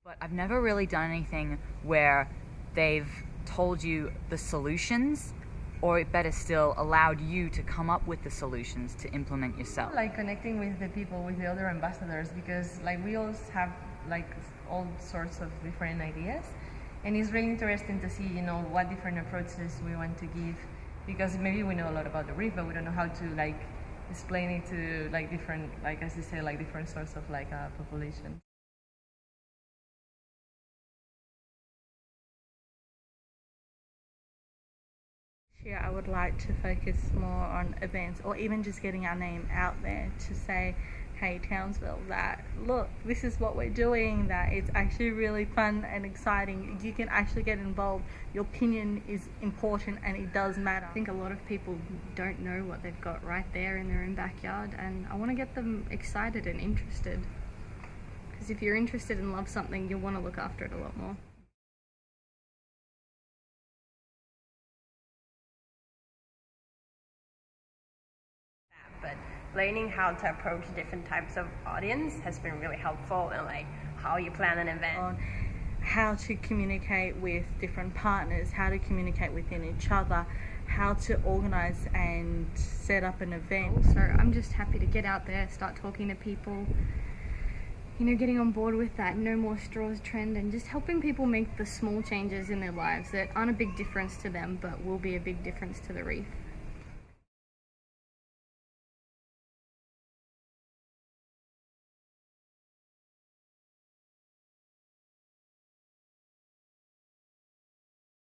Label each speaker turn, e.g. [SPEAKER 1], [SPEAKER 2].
[SPEAKER 1] But I've never really done anything where they've told you the solutions, or better still, allowed you to come up with the solutions to implement yourself.
[SPEAKER 2] Like connecting with the people, with the other ambassadors, because like we all have like all sorts of different ideas, and it's really interesting to see, you know, what different approaches we want to give, because maybe we know a lot about the reef, but we don't know how to like explain it to like different, like as you say, like different sorts of like population.
[SPEAKER 3] Year I would like to focus more on events, or even just getting our name out there to say, hey Townsville, that look, this is what we're doing, that it's actually really fun and exciting, you can actually get involved, your opinion is important and it does matter.
[SPEAKER 4] I think a lot of people don't know what they've got right there in their own backyard, and I want to get them excited and interested, because if you're interested and love something, you'll want to look after it a lot more.
[SPEAKER 5] But learning how to approach different types of audience has been really helpful in like how you plan an event.
[SPEAKER 3] On how to communicate with different partners, how to communicate within each other, how to organize and set up an event.
[SPEAKER 4] So I'm just happy to get out there, start talking to people, you know, getting on board with that no more straws trend, and just helping people make the small changes in their lives that aren't a big difference to them but will be a big difference to the reef.